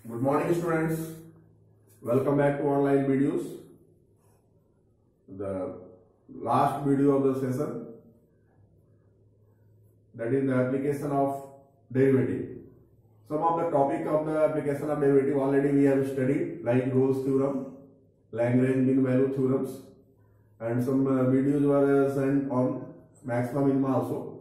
Good morning, students. Welcome back to online videos. The last video of the session, that is the application of derivative. Some of the topic of the application of derivative already we have studied, like Rolle's theorem, Lagrange mean value theorems, and some videos were sent on maximum minima also.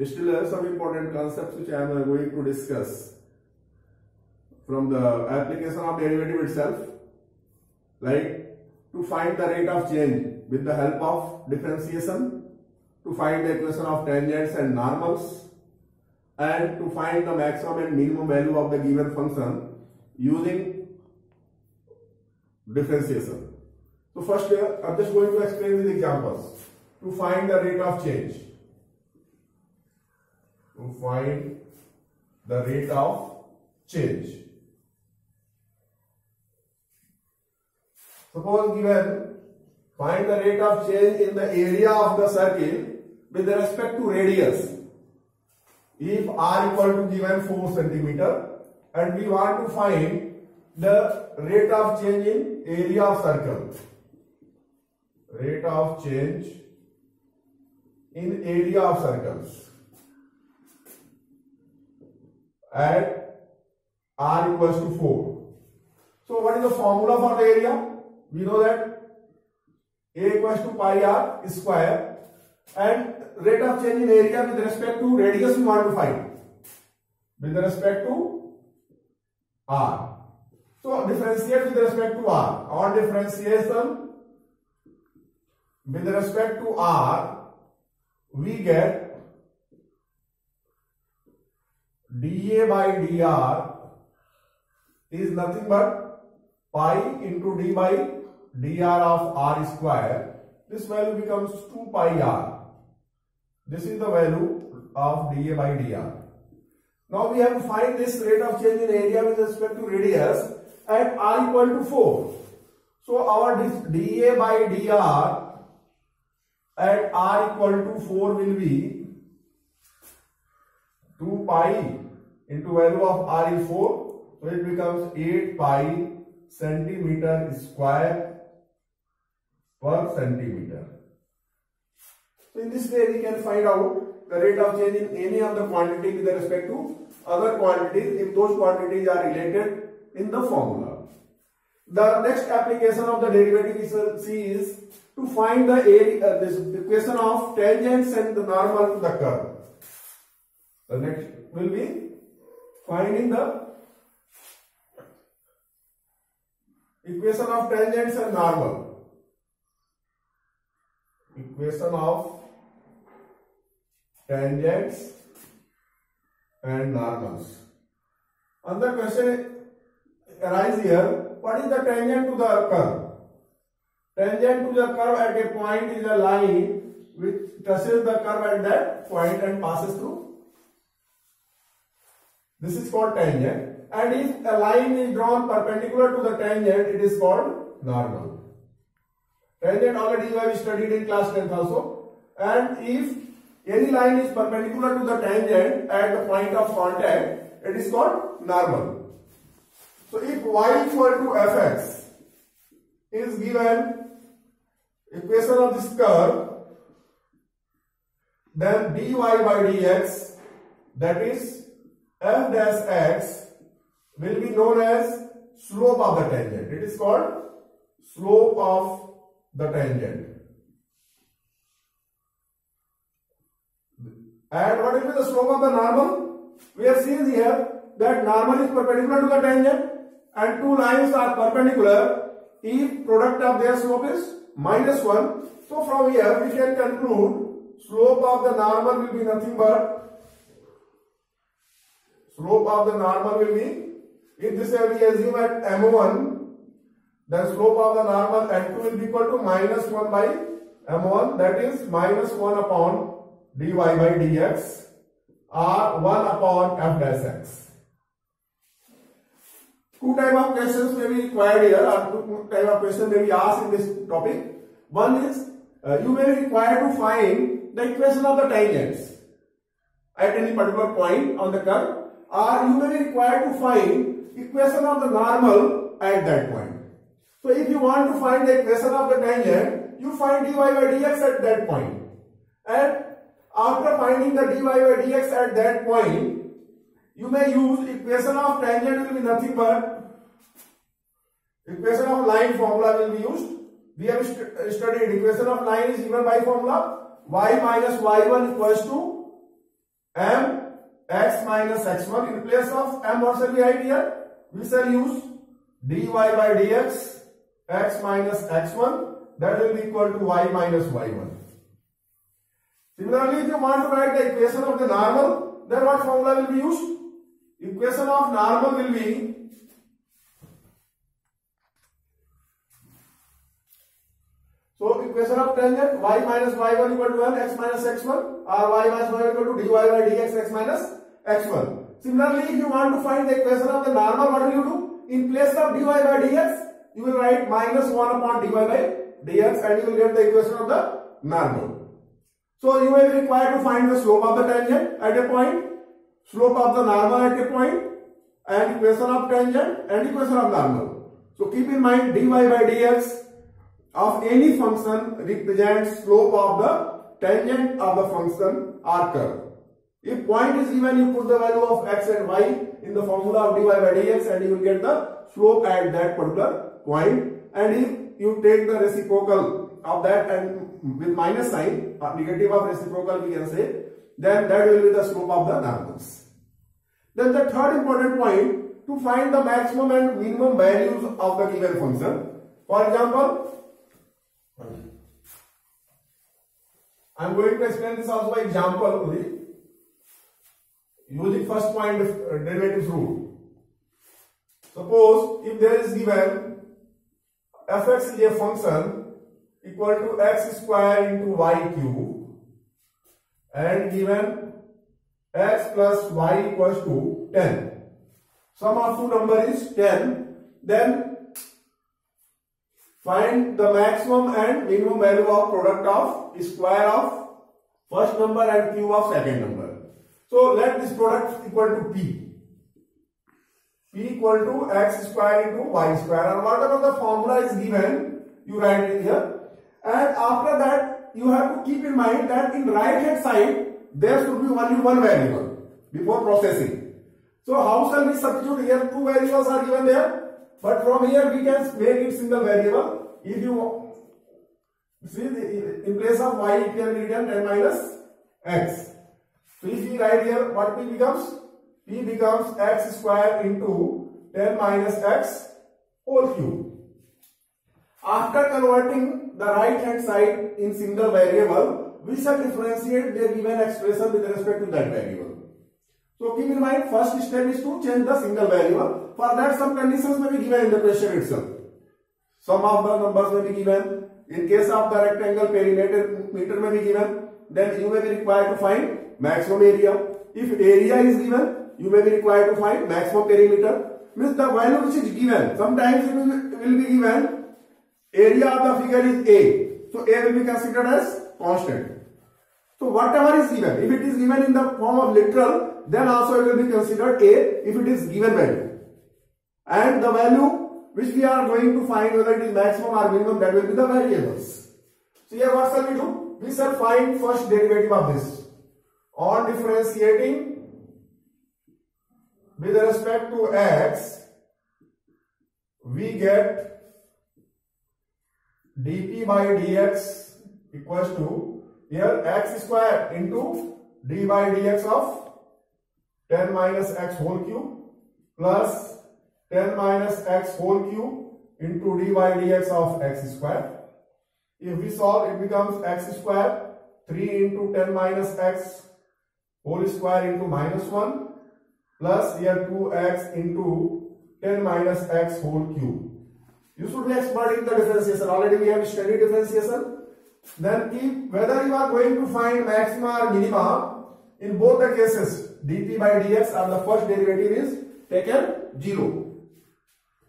Still some important concepts which I am going to discuss from the application of derivative itself, like to find the rate of change with the help of differentiation, to find the equation of tangents and normals, and to find the maximum and minimum value of the given function using differentiation. So first I am just going to explain with examples. To find the rate of change. To find the rate of change. Suppose given, find the rate of change in the area of the circle with respect to radius. If r equal to given 4 centimeter and we want to find the rate of change in area of circle. Rate of change in area of circles at r equals to 4. So what is the formula for the area? We know that A equals to pi r square, and rate of change in area with respect to radius we want to find with respect to r. So differentiate with respect to r. On differentiation with respect to r, we get dA by dr is nothing but pi into d by dr of r square. This value becomes 2 pi r. This is the value of dA by dr. Now we have to find this rate of change in area with respect to radius at r equal to 4. So our dA by dr at r equal to 4 will be 2 pi into value of r is 4. So it becomes 8 pi centimeter square per centimeter. So in this way we can find out the rate of change in any of the quantity with respect to other quantities if those quantities are related in the formula. The next application of the derivative we shall see is to find the area, this equation of tangents and the normal to the curve. The next will be finding the equation of tangents and normal. Equation of tangents and normals. Another question arises here. What is the tangent to the curve? Tangent to the curve at a point is a line which touches the curve at that point and passes through. This is called tangent. And if a line is drawn perpendicular to the tangent, it is called normal. Tangent already you have studied in class 10th also. And if any line is perpendicular to the tangent at the point of contact, it is called normal. So if y equal to fx is given equation of this curve, then dy by dx, that is f dash x, will be known as slope of the tangent. It is called slope of the tangent. And what will be the slope of the normal? We have seen here that normal is perpendicular to the tangent and two lines are perpendicular if product of their slope is -1. So from here we can conclude slope of the normal will be nothing but if this we assume at m1, then slope of the normal at 2 will be equal to -1 by m1, that is -1 upon dy by dx or 1 upon f dash x. Two type of questions may be required here, or two type of questions may be asked in this topic. One is you may be required to find the equation of the tangents at any particular point on the curve, or you may be required to find equation of the normal at that point. So if you want to find the equation of the tangent, you find dy by dx at that point. And after finding the dy by dx at that point, you may use equation of tangent will be nothing but equation of line formula will be used. We have studied equation of line is given by formula y minus y1 equals to m x minus x1. In place of m, what shall we write here? We shall use dy by dx x minus x1, that will be equal to y minus y1. Similarly, if you want to write the equation of the normal, then what formula will be used? Equation of normal will be equation of tangent y minus y1 equal to 1 x minus x1 or y minus y equal to dy by dx x minus x1. Similarly, if you want to find the equation of the normal, what will you do? In place of dy by dx, you will write minus 1 upon dy by dx and you will get the equation of the normal. So you will be required to find the slope of the tangent at a point, slope of the normal at a point, and equation of tangent and equation of normal. So keep in mind dy by dx of any function represents slope of the tangent of the function or curve. If point is given, you put the value of x and y in the formula of dy by dx and you will get the slope at that particular point. And if you take the reciprocal of that and with minus sign, or negative of reciprocal we can say, then that will be the slope of the normals. Then the third important point, to find the maximum and minimum values of the given function. For example, I am going to explain this also by example only, using first point derivatives rule. Suppose if there is given fx is a function equal to x square into y cube and given x plus y equals to 10. Sum of two numbers is 10. Then find the maximum and minimum value of product of square of first number and cube of second number. So let this product equal to p. P equal to x square into y square, or whatever the formula is given, you write it here. And after that, you have to keep in mind that in right hand side, there should be only one variable before processing. So how shall we substitute here? Two variables are given there, but from here we can make it single variable. If you see, in place of y it can be written 10 minus x. So if we write here, what p becomes? P becomes x square into 10 minus x whole cube. After converting the right hand side in single variable, we shall differentiate the given expression with respect to that variable. So keep in mind, first step is to change the single variable. For that, some conditions may be given in the question itself. Some of the numbers may be given. In case of the rectangle, perimeter meter may be given. Then you may be required to find maximum area. If area is given, you may be required to find maximum perimeter. Means the value which is given. Sometimes it will be given area of the figure is A. So A will be considered as constant. So whatever is given, if it is given in the form of literal, then also it will be considered A if it is given value. And the value which we are going to find, whether it is maximum or minimum, that will be the variables. So here what shall we do? We shall find first derivative of this. On differentiating with respect to x, we get dp by dx equals to here x square into d by dx of 10 minus x whole cube plus 10 minus x whole cube into d by dx of x square. If we solve, it becomes x square 3 into 10 minus x whole square into minus 1 plus here 2x into 10 minus x whole cube. You should be expert in the differentiation. Already we have studied differentiation. Then keep whether you are going to find maxima or minima, in both the cases dp by dx or the first derivative is taken 0.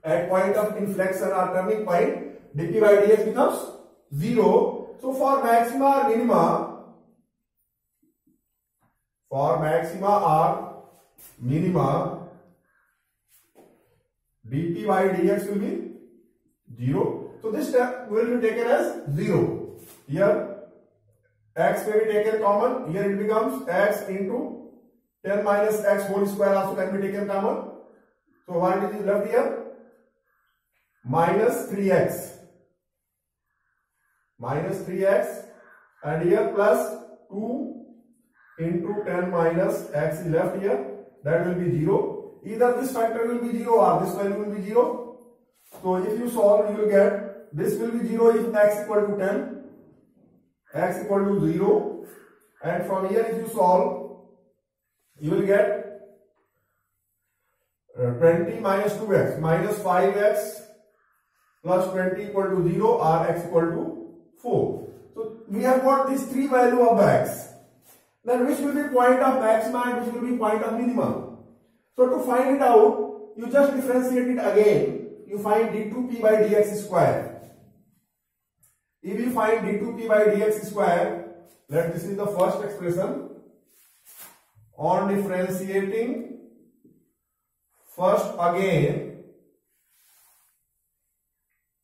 At point of inflection or turning point, dp by dx becomes 0. So for maxima or minima, dp by dx will be 0. So this step will be taken as 0. Here x may be taken common. Here it becomes x into 10 minus x whole square also can be taken common. So what is left here? Minus 3x. Minus 3x and here plus 2 into 10 minus x is left here. That will be 0. Either this factor will be 0 or this value will be 0. So if you solve, you will get this will be 0 if x equal to 10, x equal to 0, and from here if you solve, you will get 20 minus 2x minus 5x plus 20 equal to 0 or x equal to 4. So we have got these three value of x. Then which will be point of maxima and which will be point of minimum. So to find it out, you just differentiate it again. You find d2p by dx square. If you find d2p by dx square, this is the first expression. On differentiating, first again,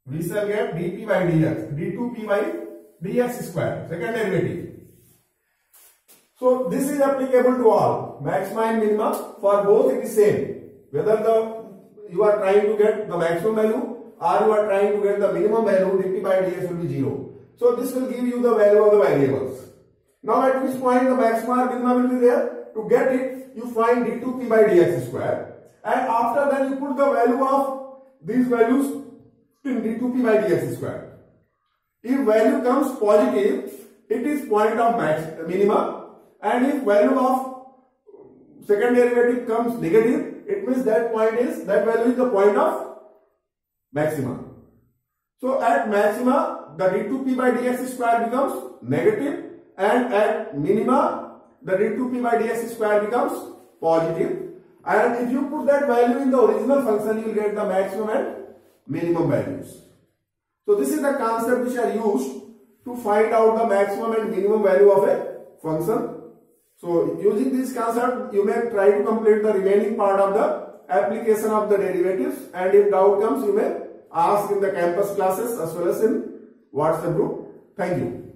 we shall get dp by dx, d2p by dx square, second derivative. So this is applicable to all, maxima and minima. For both it is same. Whether you are trying to get the maximum value or you are trying to get the minimum value, dp by dx will be 0. So this will give you the value of the variables. Now at which point the maxima or minima will be there? To get it, you find d2p by dx square, and after that you put the value of these values in d2p by dx square. If value comes positive, it is point of minima, and if value of second derivative comes negative, it means that value is the point of maxima. So at maxima, the d2p by dx square becomes negative, and at minima, the d2p by dx square becomes positive. And if you put that value in the original function, you will get the maximum and minimum values. So this is the concept which are used to find out the maximum and minimum value of a function. So using this concept, you may try to complete the remaining part of the application of the derivatives, and if doubt comes, you may ask in the campus classes as well as in WhatsApp group. Thank you.